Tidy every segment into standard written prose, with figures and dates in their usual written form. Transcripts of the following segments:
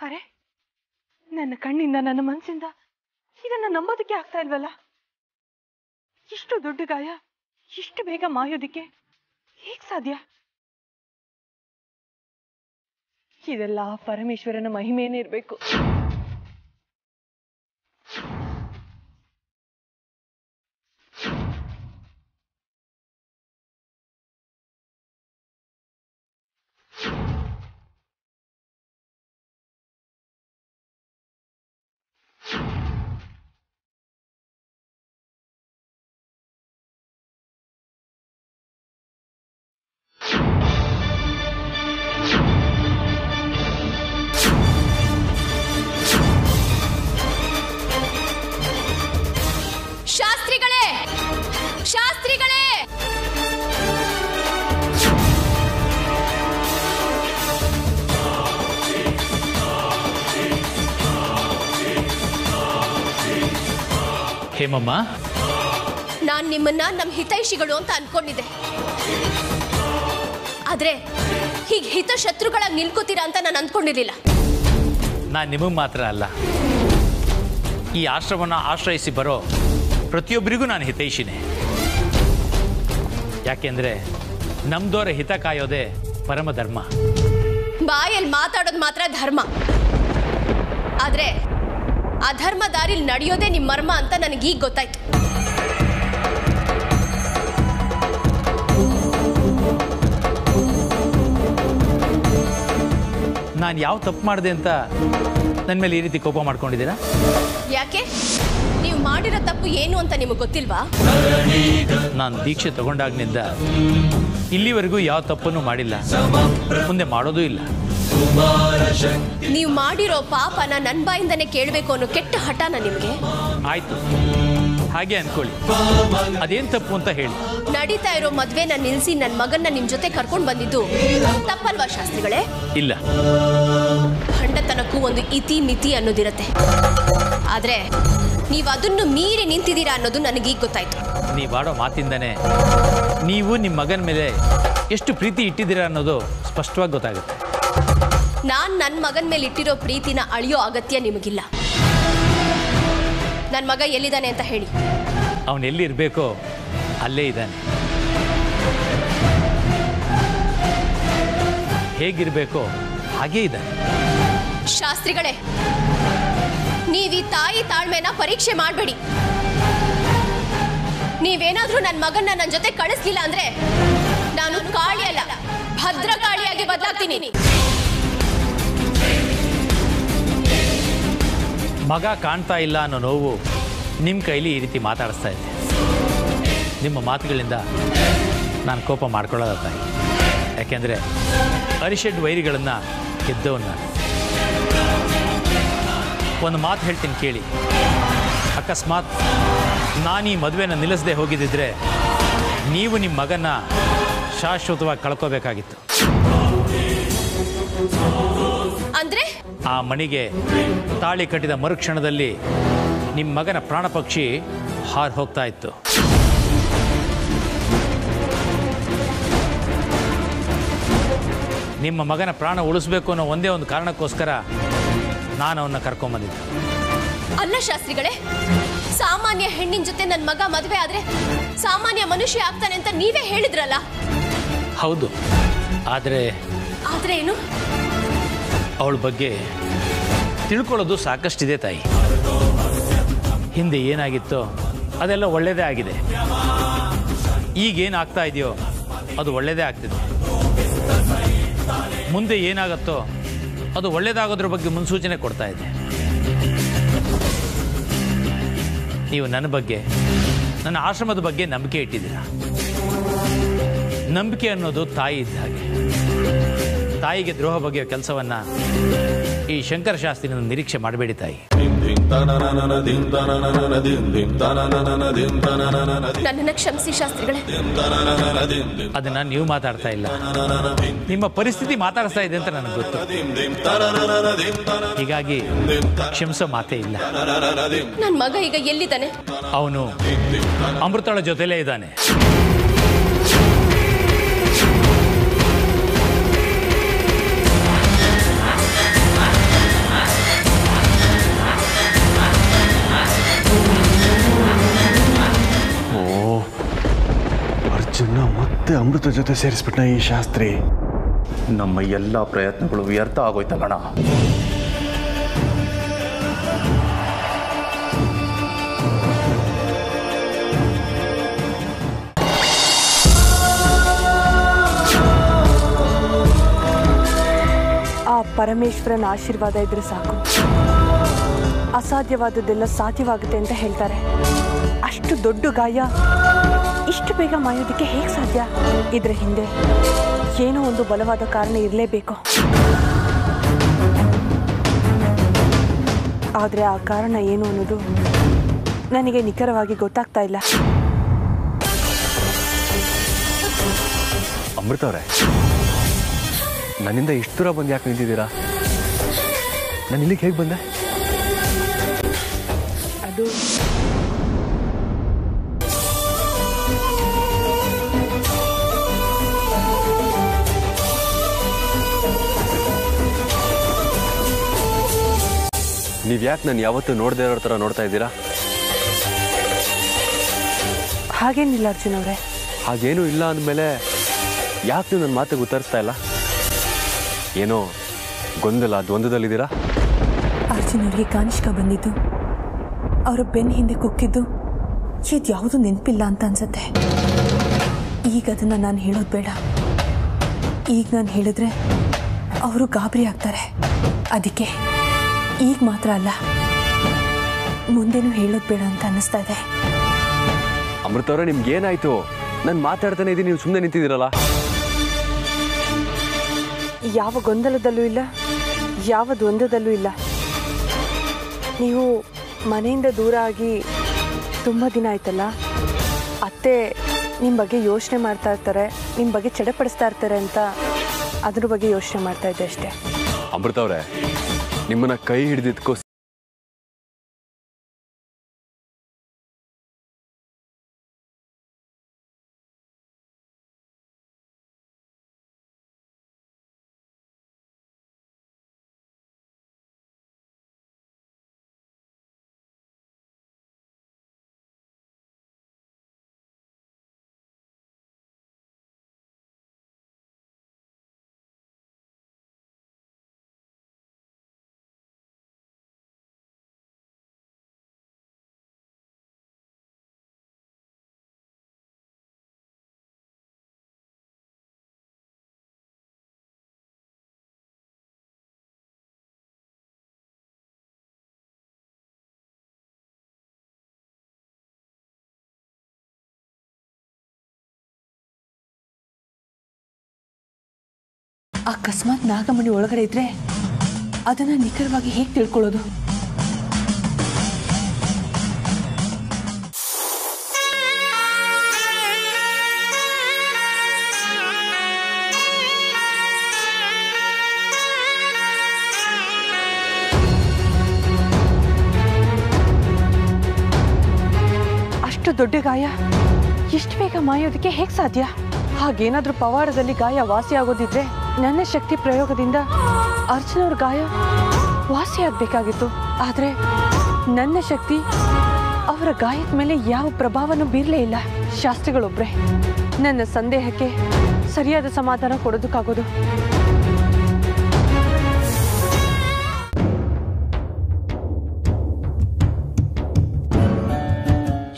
ಅರೆ, ನನ್ನ ಕಣ್ಣಿಂದ ನನ್ನ ಮನಸ್ಸಿಂದ ಇದನ್ನ ನಂಬೋದಕ್ಕೆ ಆಗ್ತಾ ಇಲ್ವಲ್ಲ. ಇಷ್ಟು ದೊಡ್ಡ ಗಾಯ ಇಷ್ಟು ಬೇಗ ಮಾಯೋದಿಕ್ಕೆ ಹೇಗ್ ಸಾಧ್ಯ? ಇದೆಲ್ಲ ಪರಮೇಶ್ವರನ ಮಹಿಮೇನೇ ಇರಬೇಕು. ಹೇಮಮ್ಮ, ನಾನ್ ನಿಮ್ಮನ್ನ ನಮ್ಮ ಹಿತೈಷಿಗಳು ಅಂತ ಅನ್ಕೊಂಡಿದ್ದೆ. ಆದ್ರೆ ಹೀಗೆ ಹಿತಶತ್ರುಗಳಾಗಿ ನಿಲ್ಕೋತೀರಾ ಅಂತ ನಾನು ಅಂದ್ಕೊಂಡಿರ್ಲಿಲ್ಲ. ನಾನು ನಿಮಗೆ ಮಾತ್ರ ಅಲ್ಲ, ಈ ಆಶ್ರಮವನ್ನು ಆಶ್ರಯಿಸಿ ಬರೋ ಪ್ರತಿಯೊಬ್ಬರಿಗೂ ನಾನು ಹಿತೈಷಿನೇ. ಯಾಕೆಂದ್ರೆ ನಮ್ದವರ ಹಿತ ಕಾಯೋದೇ ಪರಮ ಧರ್ಮ. ಬಾಯಲ್ಲಿ ಮಾತಾಡೋದು ಮಾತ್ರ ಧರ್ಮ, ಆದ್ರೆ ಅಧರ್ಮ ದಾರಿಲಿ ನಡೆಯೋದೇ ನಿಮ್ಮ ಮರ್ಮ ಅಂತ ನನಗೀಗ ಗೊತ್ತಾಯ್ತು. ನಾನು ಯಾವ ತಪ್ಪು ಮಾಡಿದೆ ಅಂತ ನನ್ನ ಮೇಲೆ ಈ ರೀತಿ ಕೋಪ ಮಾಡ್ಕೊಂಡಿದ್ದೀರಾ? ಯಾಕೆ? ನೀವು ಮಾಡಿರೋ ತಪ್ಪು ಏನು ಅಂತ ನಿಮಗೆ ಗೊತ್ತಿಲ್ವಾ? ನಾನು ದೀಕ್ಷೆ ತಗೊಂಡಾಗ್ನಿಂದ ಇಲ್ಲಿವರೆಗೂ ಯಾವ ತಪ್ಪನ್ನು ಮಾಡಿಲ್ಲ, ಮುಂದೆ ಮಾಡೋದೂ ಇಲ್ಲ. ನೀವು ಮಾಡಿರೋ ಪಾಪನ ನನ್ನ ಬಾಯಿಂದನೇ ಕೇಳಬೇಕು ಅನ್ನೋ ಕೆಟ್ಟ ಹಠನ ನಿಮಗೆ. ಆಯ್ತು, ಹಾಗೆ ಅನ್ಕೊಳ್ಳಿ. ಅದೇನ್ ತಪ್ಪು ಅಂತ ಹೇಳಿ. ನಡೀತಾ ಇರೋ ಮದ್ವೆನ ನಿಲ್ಸಿ ನನ್ನ ಮಗನ್ನ ನಿಮ್ ಜೊತೆ ಕರ್ಕೊಂಡು ಬಂದಿದ್ದು ತಪ್ಪಲ್ವಾ ಶಾಸ್ತ್ರಿಗಳೇ? ಇಲ್ಲ, ಖಂಡತನಕ್ಕೂ ಒಂದು ಇತಿ ಮಿತಿ ಅನ್ನೋದಿರತ್ತೆ. ಆದ್ರೆ ನೀವು ಅದನ್ನು ಮೀರಿ ನಿಂತಿದ್ದೀರಾ ಅನ್ನೋದು ನನಗೀಗ ಗೊತ್ತಾಯ್ತು. ನೀವಾಡೋ ಮಾತಿಂದನೇ ನೀವು ನಿಮ್ಮ ಮಗನ ಮೇಲೆ ಎಷ್ಟು ಪ್ರೀತಿ ಇಟ್ಟಿದ್ದೀರಾ ಅನ್ನೋದು ಸ್ಪಷ್ಟವಾಗಿ ಗೊತ್ತಾಗುತ್ತೆ. ನಾನ್ ನನ್ನ ಮಗನ ಮೇಲೆ ಇಟ್ಟಿರೋ ಪ್ರೀತಿನ ಅಳಿಯೋ ಅಗತ್ಯ ನಿಮಗಿಲ್ಲ. ನನ್ನ ಮಗ ಎಲ್ಲಿದ್ದಾನೆ ಅಂತ ಹೇಳಿ. ಅವನು ಎಲ್ಲಿರ್ಬೇಕೋ ಅಲ್ಲೇ ಇದ್ದಾನೆ. ಹೇಗಿರ್ಬೇಕೋ ಹಾಗೇ ಇದ್ದಾನೆ. ಶಾಸ್ತ್ರಿಗಳೇ, ನೀವೀ ತಾಯಿ ತಾಳ್ಮೆನ ಪರೀಕ್ಷೆ ಮಾಡಬೇಡಿ. ನೀವೇನಾದ್ರೂ ನನ್ನ ಮಗನ್ನ ನನ್ನ ಜೊತೆ ಕಳಿಸ್ಲಿಲ್ಲ ಅಂದ್ರೆ ನಾನು ಕಾಳಿ ಅಲ್ಲ, ಭದ್ರಕಾಳಿಯಾಗಿ ಬದಲಾಗ್ತೀನಿ. ಮಗ ಕಾಣ್ತಾ ಇಲ್ಲ ಅನ್ನೋ ನೋವು ನಿಮ್ಮ ಕೈಲಿ ಈ ರೀತಿ ಮಾತಾಡಿಸ್ತಾ ಇದ್ದೆ. ನಿಮ್ಮ ಮಾತುಗಳಿಂದ ನಾನು ಕೋಪ ಮಾಡ್ಕೊಳ್ಳೋದ ತಾಯಿ. ಯಾಕೆಂದರೆ ಅರಿಷಡ್ ವೈರಿಗಳನ್ನು ಗೆದ್ದವನ್ನ. ಒಂದು ಮಾತು ಹೇಳ್ತೀನಿ ಕೇಳಿ. ಅಕಸ್ಮಾತ್ ನಾನು ಈ ಮದುವೆನ ನಿಲ್ಲಿಸದೆ ಹೋಗಿದ್ದಿದ್ರೆ ನೀವು ನಿಮ್ಮ ಮಗನ ಶಾಶ್ವತವಾಗಿ ಕಳ್ಕೋಬೇಕಾಗಿತ್ತು. ಅಂದ್ರೆ ಆ ಮಣಿಗೆ ತಾಳಿ ಕಟ್ಟಿದ ಮರುಕ್ಷಣದಲ್ಲಿ ನಿಮ್ಮ ಮಗನ ಪ್ರಾಣ ಪಕ್ಷಿ ಹಾರಿ ಹೋಗ್ತಾ ಇತ್ತು. ನಿಮ್ಮ ಮಗನ ಪ್ರಾಣ ಉಳಿಸ್ಬೇಕು ಅನ್ನೋ ಒಂದೇ ಒಂದು ಕಾರಣಕ್ಕೋಸ್ಕರ ನಾನು ಅವನ್ನ ಕರ್ಕೊಂಬಂದಿದ್ದೆ. ಅಲ್ಲ ಶಾಸ್ತ್ರಿಗಳೇ, ಸಾಮಾನ್ಯ ಹೆಣ್ಣಿನ ಜೊತೆ ನನ್ನ ಮಗ ಮದುವೆ ಆದ್ರೆ ಸಾಮಾನ್ಯ ಮನುಷ್ಯ ಆಗ್ತಾನೆ ಅಂತ ನೀವೇ ಹೇಳಿದ್ರಲ್ಲ. ಹೌದು, ಆದರೆ ಏನು? ಅವಳ ಬಗ್ಗೆ ತಿಳ್ಕೊಳ್ಳೋದು ಸಾಕಷ್ಟಿದೆ ತಾಯಿ. ಹಿಂದೆ ಏನಾಗಿತ್ತೋ ಅದೆಲ್ಲ ಒಳ್ಳೆಯದೇ ಆಗಿದೆ. ಈಗೇನಾಗ್ತಾ ಇದೆಯೋ ಅದು ಒಳ್ಳೆಯದೇ ಆಗ್ತಿದೆ. ಮುಂದೆ ಏನಾಗುತ್ತೋ ಅದು ಒಳ್ಳೆಯದಾಗೋದ್ರ ಬಗ್ಗೆ ಮುನ್ಸೂಚನೆ ಕೊಡ್ತಾ ಇದೆ. ನೀವು ನನ್ನ ಬಗ್ಗೆ, ನನ್ನ ಆಶ್ರಮದ ಬಗ್ಗೆ ನಂಬಿಕೆ ಇಟ್ಟಿದ್ದೀರಾ. ನಂಬಿಕೆ ಅನ್ನೋದು ತಾಯಿ ಇದ್ದ ಹಾಗೆ. ತಾಯಿಗೆ ದ್ರೋಹ ಬಗೆಯೋ ಕೆಲಸವನ್ನ ಈ ಶಂಕರ ಶಾಸ್ತ್ರಿನ ನಿರೀಕ್ಷೆ ಮಾಡಬೇಡಿ ತಾಯಿ. ನನ್ನನ್ನು ಕ್ಷಮಿಸಿ ಶಾಸ್ತ್ರಿಗಳೇ. ಅದನ್ನ ನೀವು ಮಾತಾಡ್ತಾ ಇಲ್ಲ, ನಿಮ್ಮ ಪರಿಸ್ಥಿತಿ ಮಾತಾಡ್ತಾ ಇದೆ ಅಂತ ನನಗೆ ಗೊತ್ತು. ಹೀಗಾಗಿ ಕ್ಷಮಿಸೋ ಮಾತೇ ಇಲ್ಲ. ನನ್ನ ಮಗ ಈಗ ಎಲ್ಲಿದ್ದಾನೆ? ಅವನು ಅಮೃತಳ ಜೊತೆಲೇ ಇದ್ದಾನೆ. ಮತ್ತೆ ಅಮೃತ ಜೊತೆ ಸೇರಿಸ್ಬಿಟ್ನ ಈ ಶಾಸ್ತ್ರಿ. ನಮ್ಮ ಎಲ್ಲ ಪ್ರಯತ್ನಗಳು ವ್ಯರ್ಥ ಆಗೋಯ್ತಲ್ಲಣ್ಣ. ಆ ಪರಮೇಶ್ವರನ ಆಶೀರ್ವಾದ ಇದ್ರೆ ಸಾಕು, ಅಸಾಧ್ಯವಾದದ್ದೆಲ್ಲ ಸಾಧ್ಯವಾಗುತ್ತೆ ಅಂತ ಹೇಳ್ತಾರೆ. ಅಷ್ಟು ದೊಡ್ಡ ಗಾಯ ಇಷ್ಟು ಬೇಗ ಮಾಯೋದಕ್ಕೆ ಹೇಗೆ ಸಾಧ್ಯ? ಇದ್ರ ಹಿಂದೆ ಏನೋ ಒಂದು ಬಲವಾದ ಕಾರಣ ಇರಲೇಬೇಕು. ಆದರೆ ಆ ಕಾರಣ ಏನು ಅನ್ನೋದು ನನಗೆ ನಿಖರವಾಗಿ ಗೊತ್ತಾಗ್ತಾ ಇಲ್ಲ. ಅಮೃತ ಅವರೇ, ನನ್ನಿಂದ ಇಷ್ಟು ದೂರ ಬಂದು ಯಾಕೆ ನಿಂತಿದ್ದೀರಾ? ನಾನು ಇಲ್ಲಿಗೆ ಹೇಗೆ ಬಂದೆ? ಅದು ನೀವು ಯಾಕೆ ನಾನು ಯಾವತ್ತೂ ನೋಡದೇ ಇರೋ ಥರ ನೋಡ್ತಾ ಇದ್ದೀರಾ? ಹಾಗೇನಿಲ್ಲ ಅರ್ಜುನ್ ಅವರೇ. ಹಾಗೇನೂ ಇಲ್ಲ ಅಂದಮೇಲೆ ಯಾಕೆ ನೀವು ನನ್ನ ಮಾತಿಗೆ ಉತ್ತರಿಸ್ತಾ ಇಲ್ಲ? ಏನೋ ಗೊಂದಲ ದ್ವಂದ್ವದಲ್ಲಿದ್ದೀರಾ? ಅರ್ಜುನ್ ಅವರಿಗೆ ಕಾನಿಷ್ಕ ಬಂದಿದ್ದು, ಅವರ ಬೆನ್ನ ಹಿಂದೆ ಕುಕ್ಕಿದ್ದು, ಇದು ಯಾವುದೂ ನೆನಪಿಲ್ಲ ಅಂತ ಅನ್ಸುತ್ತೆ. ಈಗ ಅದನ್ನು ನಾನು ಹೇಳೋದು ಬೇಡ. ಈಗ ನಾನು ಹೇಳಿದ್ರೆ ಅವರು ಗಾಬರಿ ಆಗ್ತಾರೆ. ಅದಕ್ಕೆ ಈಗ ಮಾತ್ರ ಅಲ್ಲ, ಮುಂದೆನೂ ಹೇಳೋದು ಬೇಡ ಅಂತ ಅನ್ನಿಸ್ತಾ ಇದೆ. ಅಮೃತ ಅವರೇ, ನಿಮ್ಗೆ ಏನಾಯ್ತು? ನಾನು ಮಾತಾಡ್ತಾನೆ ಇದ್ದೀನಿ, ನೀವು ಸುಮ್ಮನೆ ನಿಂತಿದ್ದೀರಲ್ಲ. ಯಾವ ಗೊಂದಲದಲ್ಲೂ ಇಲ್ಲ, ಯಾವ ದ್ವಂದ್ವದಲ್ಲೂ ಇಲ್ಲ. ನೀವು ಮನೆಯಿಂದ ದೂರ ಆಗಿ ತುಂಬ ದಿನ ಆಯ್ತಲ್ಲ, ಅತ್ತೆ ನಿಮ್ಮ ಬಗ್ಗೆ ಯೋಚನೆ ಮಾಡ್ತಾ ಇರ್ತಾರೆ, ನಿಮ್ಮ ಬಗ್ಗೆ ಚಡಪಡಿಸ್ತಾ ಇರ್ತಾರೆ ಅಂತ ಅದ್ರ ಬಗ್ಗೆ ಯೋಚನೆ ಮಾಡ್ತಾ ಇದ್ದೆ ಅಷ್ಟೇ. ಅಮೃತ ಅವರೇ, ನಿಮ್ಮನ್ನ ಕೈ ಹಿಡಿದಿದ್ಕೋ ಅಕಸ್ಮಾತ್ ನಾಗಮಣಿ ಒಳಗಡೆ ಇದ್ರೆ ಅದನ್ನು ನಿಖರವಾಗಿ ಹೇಗೆ ತಿಳ್ಕೊಳ್ಳೋದು? ಅಷ್ಟು ದೊಡ್ಡ ಗಾಯ ಎಷ್ಟು ಬೇಗ ಮಾಯೋದಕ್ಕೆ ಹೇಗೆ ಸಾಧ್ಯ? ಹಾಗೇನಾದ್ರೂ ಪವಾಡದಲ್ಲಿ ಗಾಯ ವಾಸಿ ಆಗೋದಿದ್ರೆ ನನ್ನ ಶಕ್ತಿ ಪ್ರಯೋಗದಿಂದ ಅರ್ಜುನ್ ಅವ್ರ ಗಾಯ ವಾಸಿ ಆಗ್ಬೇಕಾಗಿತ್ತು. ಆದ್ರೆ ನನ್ನ ಶಕ್ತಿ ಅವರ ಗಾಯದ ಮೇಲೆ ಯಾವ ಪ್ರಭಾವನೂ ಬೀರಲೇ ಇಲ್ಲ. ಶಾಸ್ತ್ರಿಗಳೊಬ್ರೆ ನನ್ನ ಸಂದೇಹಕ್ಕೆ ಸರಿಯಾದ ಸಮಾಧಾನ ಕೊಡೋದಕ್ಕಾಗೋದು.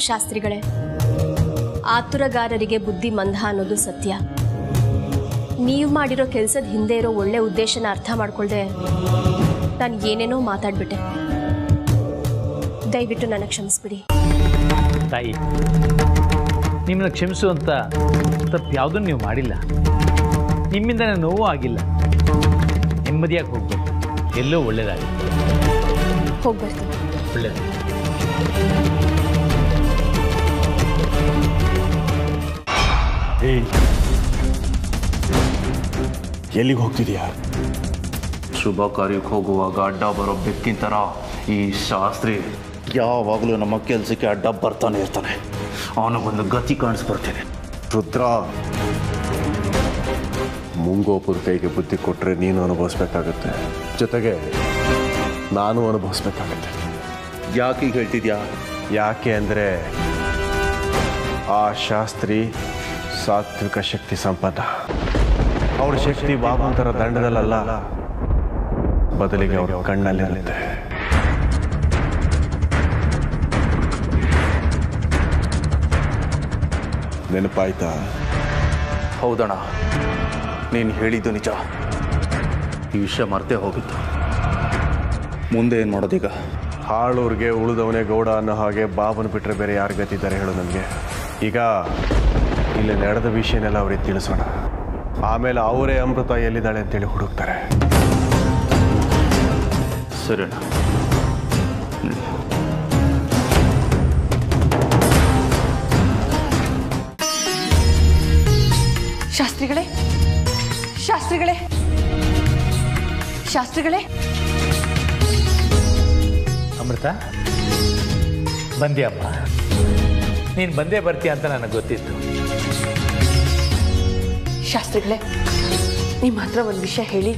ಶಾಸ್ತ್ರಿಗಳೇ, ಆತುರಗಾರರಿಗೆ ಬುದ್ಧಿ ಮಂದ ಅನ್ನೋದು ಸತ್ಯ. ನೀವು ಮಾಡಿರೋ ಕೆಲಸದ ಹಿಂದೆ ಇರೋ ಒಳ್ಳೆ ಉದ್ದೇಶನ ಅರ್ಥ ಮಾಡ್ಕೊಳ್ದೆ ನಾನು ಏನೇನೋ ಮಾತಾಡ್ಬಿಟ್ಟೆ. ದಯವಿಟ್ಟು ನನ್ನ ಕ್ಷಮಿಸ್ಬಿಡಿ. ತಾಯಿ, ನಿಮ್ಮನ್ನ ಕ್ಷಮಿಸು ಅಂತ ತಪ್ಪು ಯಾವುದನ್ನು ನೀವು ಮಾಡಿಲ್ಲ. ನಿಮ್ಮಿಂದ ನೋವು ಆಗಿಲ್ಲ. ನೆಮ್ಮದಿಯಾಗಿ ಹೋಗ್ಬೇಕು, ಎಲ್ಲೋ ಒಳ್ಳೇದಾಗುತ್ತೆ. ಹೋಗ್ಬರ್ತೀನಿ. ಒಳ್ಳೇದು. ಎಲ್ಲಿಗೆ ಹೋಗ್ತಿದ್ಯಾ? ಶುಭ ಕಾರ್ಯಕ್ಕೆ ಹೋಗುವಾಗ ಅಡ್ಡ ಬರೋ ಬೆಕ್ಕಿನ ಥರ ಈ ಶಾಸ್ತ್ರಿ ಯಾವಾಗಲೂ ನಮ್ಮ ಕೆಲಸಕ್ಕೆ ಅಡ್ಡ ಬರ್ತಾನೆ ಇರ್ತಾನೆ. ಅವನಿಗೊಂದು ಗತಿ ಕಾಣಿಸ್ಬರ್ತೇನೆ. ರುದ್ರ, ಮುಂಗೋಪುರ ಕೈಗೆ ಬುದ್ಧಿ ಕೊಟ್ಟರೆ ನೀನು ಅನುಭವಿಸ್ಬೇಕಾಗತ್ತೆ, ಜೊತೆಗೆ ನಾನು ಅನುಭವಿಸ್ಬೇಕಾಗತ್ತೆ. ಯಾಕೆ ಹೇಳ್ತಿದ್ಯಾ? ಯಾಕೆ ಅಂದರೆ ಆ ಶಾಸ್ತ್ರಿ ಸಾತ್ವಿಕ ಶಕ್ತಿ ಸಂಪನ್ನ. ಅವ್ರ ಶಕ್ತಿ ಬಾಬುಂತರ ದಂಡದಲ್ಲ, ಬದಲಿಗೆ ಅವ್ರ ಕಣ್ಣಲ್ಲಿರುತ್ತೆ. ನೆನಪಾಯ್ತಾ? ಹೌದಣ್ಣ, ನೀನು ಹೇಳಿದ್ದು ನಿಜ. ಈ ವಿಷಯ ಮರ್ತೇ ಹೋಗಿತ್ತು. ಮುಂದೆ ಏನು ಮಾಡೋದೀಗ? ಹಾಳೂರಿಗೆ ಉಳಿದವನೇ ಗೌಡ ಅನ್ನೋ ಹಾಗೆ ಬಾಬನ ಬಿಟ್ಟರೆ ಬೇರೆ ಯಾರು ಗತಿದ್ದಾರೆ ಹೇಳು ನನಗೆ. ಈಗ ಇಲ್ಲಿ ನಡೆದ ವಿಷಯನೆಲ್ಲ ಅವ್ರಿಗೆ ತಿಳಿಸೋಣ. ಆಮೇಲೆ ಅವರೇ ಅಮೃತ ಎಲ್ಲಿದ್ದಾಳೆ ಅಂತೇಳಿ ಹುಡುಕ್ತಾರೆ. ಸರಿಣ್ಣ. ಶಾಸ್ತ್ರಿಗಳೇ, ಶಾಸ್ತ್ರಿಗಳೇ, ಶಾಸ್ತ್ರಿಗಳೇ. ಅಮೃತ, ಬಂದ್ಯಮ್ಮ. ನೀನು ಬಂದೇ ಬರ್ತೀಯ ಅಂತ ನನಗೆ ಗೊತ್ತಿತ್ತು. ಶಾಸ್ತ್ರಿಗಳೇ, ನಿಮ್ಮ ಹತ್ರ ಒಂದು ವಿಷಯ ಹೇಳಿ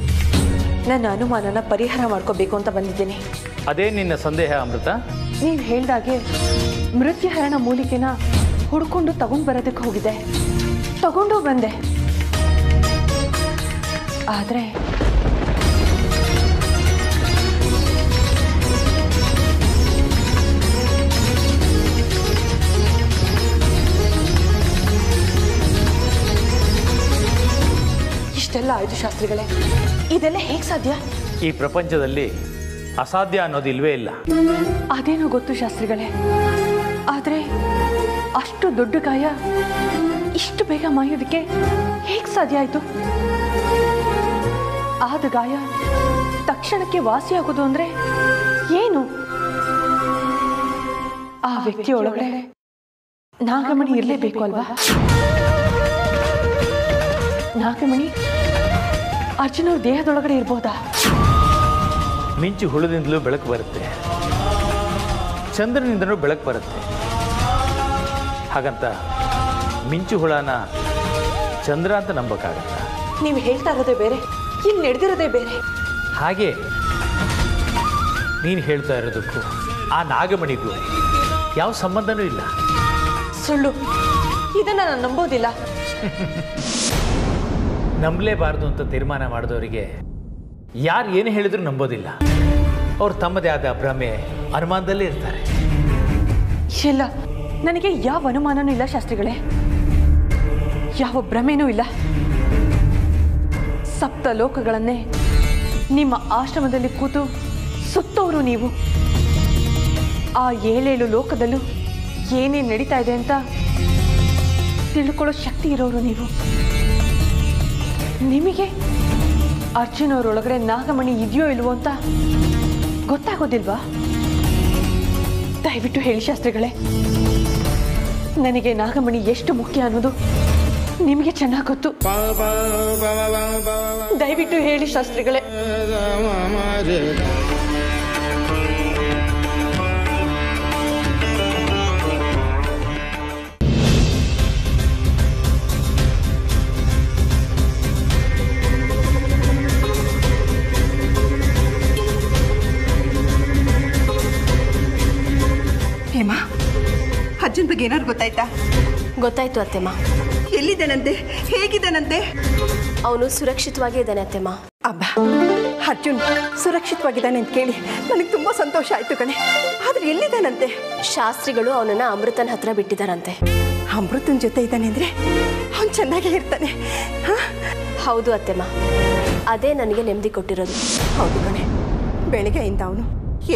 ನನ್ನ ಅನುಮಾನನ ಪರಿಹಾರ ಮಾಡ್ಕೋಬೇಕು ಅಂತ ಬಂದಿದ್ದೇನೆ. ಅದೇ ನಿನ್ನ ಸಂದೇಹ ಅಮೃತ? ನೀವು ಹೇಳ್ದಾಗೆ ಮೃತ್ಯುಹರಣ ಮೂಲಿಕೆನ ಹುಡ್ಕೊಂಡು ತಗೊಂಡು ಬರೋದಕ್ಕೆ ಹೋಗಿದ್ದೆ, ತಗೊಂಡು ಬಂದೆ. ಆದರೆ ಇಷ್ಟೆಲ್ಲ ಆಯ್ತು ಶಾಸ್ತ್ರಿಗಳೇ, ಇದೆಲ್ಲ ಹೇಗೆ ಸಾಧ್ಯ? ಈ ಪ್ರಪಂಚದಲ್ಲಿ ಅಸಾಧ್ಯ ಅನ್ನೋದು ಇಲ್ವೇ ಇಲ್ಲ. ಅದೇನೋ ಗೊತ್ತು ಶಾಸ್ತ್ರಿಗಳೇ, ಆದರೆ ಅಷ್ಟು ದೊಡ್ಡ ಗಾಯ ಇಷ್ಟು ಬೇಗ ಮಾಯೋದಕ್ಕೆ ಹೇಗೆ ಸಾಧ್ಯ ಆಯಿತು? ಆದ ಗಾಯ ತಕ್ಷಣಕ್ಕೆ ವಾಸಿಯಾಗೋದು ಅಂದ್ರೆ ಏನು? ಆ ವ್ಯಕ್ತಿ ಒಳಗಡೆ ನಾಗಮಣಿ ಇರಲೇಬೇಕು ಅಲ್ವಾ? ನಾಗಮಣಿ ಅರ್ಜುನ್ ಅವ್ರ ದೇಹದೊಳಗಡೆ ಇರ್ಬೋದಾ? ಮಿಂಚು ಹುಳದಿಂದಲೂ ಬೆಳಕು ಬರುತ್ತೆ, ಚಂದ್ರನಿಂದಲೂ ಬೆಳಕು ಬರುತ್ತೆ. ಹಾಗಂತ ಮಿಂಚು ಹುಳನ ಚಂದ್ರ ಅಂತ ನಂಬಕ್ಕಾಗತ್ತ? ನೀವು ಹೇಳ್ತಾ ಇರೋದೇ ಬೇರೆ, ಇಲ್ಲಿ ನಡೆದಿರೋದೇ ಬೇರೆ. ಹಾಗೆ ನೀನು ಹೇಳ್ತಾ ಇರೋದಕ್ಕೂ ಆ ನಾಗಮಣಿಗೂ ಯಾವ ಸಂಬಂಧನೂ ಇಲ್ಲ. ಸುಳ್ಳು, ಇದನ್ನ ನಾನು ನಂಬೋದಿಲ್ಲ. ನಂಬಲೇಬಾರ್ದು ಅಂತ ತೀರ್ಮಾನ ಮಾಡಿದವರಿಗೆ ಯಾರು ಏನು ಹೇಳಿದ್ರು ನಂಬೋದಿಲ್ಲ. ಅವ್ರು ತಮ್ಮದೇ ಆದ ಭ್ರಮೆ ಅನುಮಾನದಲ್ಲೇ ಇರ್ತಾರೆ. ಇಲ್ಲ, ನನಗೆ ಯಾವ ಅನುಮಾನನೂ ಇಲ್ಲ ಶಾಸ್ತ್ರಿಗಳೇ, ಯಾವ ಭ್ರಮೆನೂ ಇಲ್ಲ. ಸಪ್ತ ಲೋಕಗಳನ್ನೇ ನಿಮ್ಮ ಆಶ್ರಮದಲ್ಲಿ ಕೂತು ಸುತ್ತೋರು ನೀವು. ಆ 7 ಲೋಕದಲ್ಲೂ ಏನೇನು ನಡೀತಾ ಇದೆ ಅಂತ ತಿಳ್ಕೊಳ್ಳೋ ಶಕ್ತಿ ಇರೋರು ನೀವು. ನಿಮಗೆ ಅರ್ಜುನ್ ಅವರೊಳಗಡೆ ನಾಗಮಣಿ ಇದೆಯೋ ಇಲ್ವೋ ಅಂತ ಗೊತ್ತಾಗೋದಿಲ್ವಾ? ದಯವಿಟ್ಟು ಹೇಳಿ ಶಾಸ್ತ್ರಿಗಳೇ, ನನಗೆ ನಾಗಮಣಿ ಎಷ್ಟು ಮುಖ್ಯ ಅನ್ನೋದು ನಿಮಗೆ ಚೆನ್ನಾಗಿ ಗೊತ್ತು. ದಯವಿಟ್ಟು ಹೇಳಿ ಶಾಸ್ತ್ರಿಗಳೇ. ಹೇಮಾ, ಅರ್ಜುನ್ ಬಗ್ಗೆ ಏನಾದ್ರು ಗೊತ್ತಾಯ್ತಾ? ಗೊತ್ತಾಯ್ತು ಅತ್ತೆಮ್ಮ. ಎಲ್ಲಿದ್ದಾನಂತೆ? ಹೇಗಿದ್ದಾನಂತೆ? ಅವನು ಸುರಕ್ಷಿತವಾಗಿ ಇದ್ದಾನೆ ಅತ್ತೆಮ್ಮ. ಅಬ್ಬಾ, ಅರ್ಜುನ್ ಸುರಕ್ಷಿತವಾಗಿದ್ದಾನೆ ಅಂತ ಕೇಳಿ ನನಗೆ ತುಂಬಾ ಸಂತೋಷ ಆಯ್ತು ಕಣೆ. ಆದ್ರೆ ಎಲ್ಲಿದ್ದಾನಂತೆ? ಶಾಸ್ತ್ರಿಗಳು ಅವನನ್ನ ಅಮೃತನ ಹತ್ರ ಬಿಟ್ಟಿದ್ದಾರಂತೆ. ಅಮೃತನ ಜೊತೆ ಇದ್ದಾನೆ ಅಂದ್ರೆ ಅವನು ಚೆನ್ನಾಗೇ ಇರ್ತಾನೆ. ಹೌದು ಅತ್ತೆಮ್ಮ, ಅದೇ ನನಗೆ ನೆಮ್ಮದಿ ಕೊಟ್ಟಿರೋದು. ಹೌದು ಕಣೆ, ಬೆಳಗ್ಗೆಯಿಂದ ಅವನು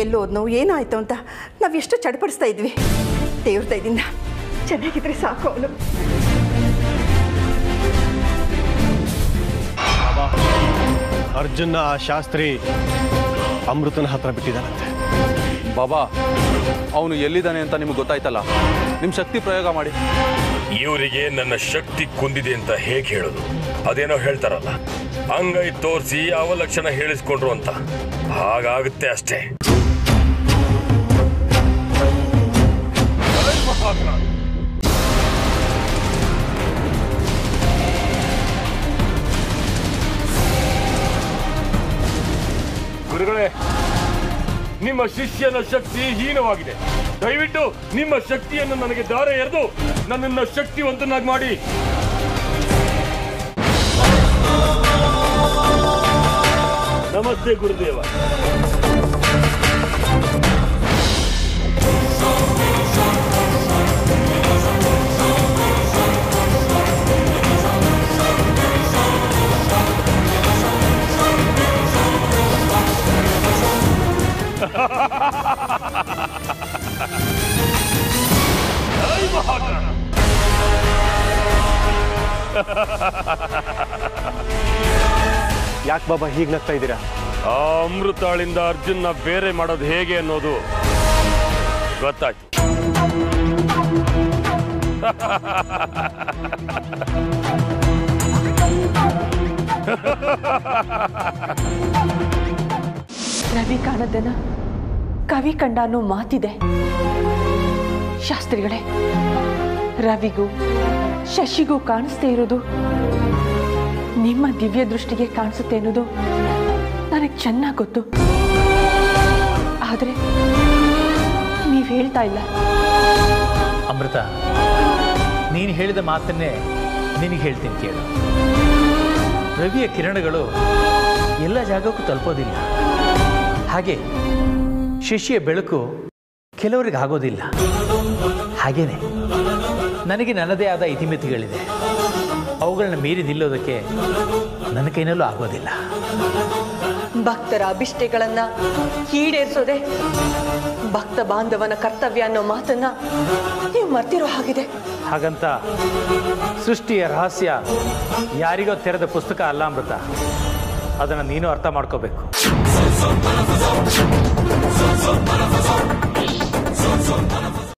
ಎಲ್ಲೋದ್ನೋ ಏನಾಯ್ತು ಅಂತ ನಾವೆಷ್ಟು ಚಡಪಡಿಸ್ತಾ ಇದ್ವಿ. ದೇವ್ರ ದಯದಿಂದ ಚೆನ್ನಾಗಿದ್ರೆ ಸಾಕು ಅವನು. ಅರ್ಜುನ ಆ ಶಾಸ್ತ್ರಿ ಅಮೃತನ ಹತ್ರ ಬಿಟ್ಟಿದ್ದಾನಂತೆ. ಬಾಬಾ, ಅವನು ಎಲ್ಲಿದ್ದಾನೆ ಅಂತ ನಿಮ್ಗೆ ಗೊತ್ತಾಯ್ತಲ್ಲ, ನಿಮ್ಮ ಶಕ್ತಿ ಪ್ರಯೋಗ ಮಾಡಿ. ಇವರಿಗೆ ನನ್ನ ಶಕ್ತಿ ಕುಂದಿದೆ ಅಂತ ಹೇಗೆ ಹೇಳೋದು? ಅದೇನೋ ಹೇಳ್ತಾರಲ್ಲ, ಅಂಗೈ ತೋರಿಸಿ ಅವಲಕ್ಷಣ ಹೇಳಿಸ್ಕೊಂಡ್ರು ಅಂತ. ಹಾಗಾಗುತ್ತೆ ಅಷ್ಟೇ. ಗುರುಗಳೇ, ನಿಮ್ಮ ಶಿಷ್ಯನ ಶಕ್ತಿ ಹೀನವಾಗಿದೆ. ದಯವಿಟ್ಟು ನಿಮ್ಮ ಶಕ್ತಿಯನ್ನು ನನಗೆ ದಾರ ಎರೆದು ನನ್ನನ್ನು ಶಕ್ತಿವಂತನಾಗಿ ಮಾಡಿ. ನಮಸ್ತೆ ಗುರುದೇವ. ಯಾಕೆ ಬಾಬಾ ಹೀಗೆ ನಗ್ತಾ ಇದ್ದೀರಾ? ಆ ಅಮೃತಾಳಿಂದ ಅರ್ಜುನ್ನ ಬೇರೆ ಮಾಡೋದು ಹೇಗೆ ಅನ್ನೋದು ಗೊತ್ತಾಯ್ತು. ರವಿ ಕಾಣದನ ಕವಿ ಕಂಡ ಅನ್ನೋ ಮಾತಿದೆ. ಶಾಸ್ತ್ರಿಗಳೇ, ರವಿಗೂ ಶಶಿಗೂ ಕಾಣಿಸ್ದೇ ಇರೋದು ನಿಮ್ಮ ದಿವ್ಯ ದೃಷ್ಟಿಗೆ ಕಾಣಿಸುತ್ತೆ ಅನ್ನೋದು ನನಗೆ ಚೆನ್ನಾಗಿ ಗೊತ್ತು. ಆದರೆ ನೀವು ಹೇಳ್ತಾ ಇಲ್ಲ. ಅಮೃತ, ನೀನು ಹೇಳಿದ ಮಾತನ್ನೇ ನಿನಗೆ ಹೇಳ್ತೀನಿ ಕೇಳು. ರವಿಯ ಕಿರಣಗಳು ಎಲ್ಲ ಜಾಗಕ್ಕೂ ತಲುಪೋದಿಲ್ಲ. ಹಾಗೆ ಶಶಿಯ ಬೆಳಕು ಕೆಲವರಿಗೆ ಆಗೋದಿಲ್ಲ. ಹಾಗೇನೆ ನನಗೆ ನನ್ನದೇ ಆದ ಇತಿಮಿತಿಗಳಿದೆ. ಅವುಗಳನ್ನ ಮೀರಿ ನಿಲ್ಲೋದಕ್ಕೆ ನನ್ನ ಕೈನಲ್ಲೂ ಆಗೋದಿಲ್ಲ. ಭಕ್ತರ ಅಭಿಷ್ಟೆಗಳನ್ನ ಈಡೇರಿಸೋದೆ ಭಕ್ತ ಬಾಂಧವನ ಕರ್ತವ್ಯ ಅನ್ನೋ ಮಾತನ್ನ ನೀವು ಮರ್ತಿರೋ ಹಾಗಿದೆ. ಹಾಗಂತ ಸೃಷ್ಟಿಯ ರಹಸ್ಯ ಯಾರಿಗೋ ತೆರೆದ ಪುಸ್ತಕ ಅಲ್ಲ ಅಮೃತ. ಅದನ್ನು ನೀನು ಅರ್ಥ ಮಾಡ್ಕೋಬೇಕು.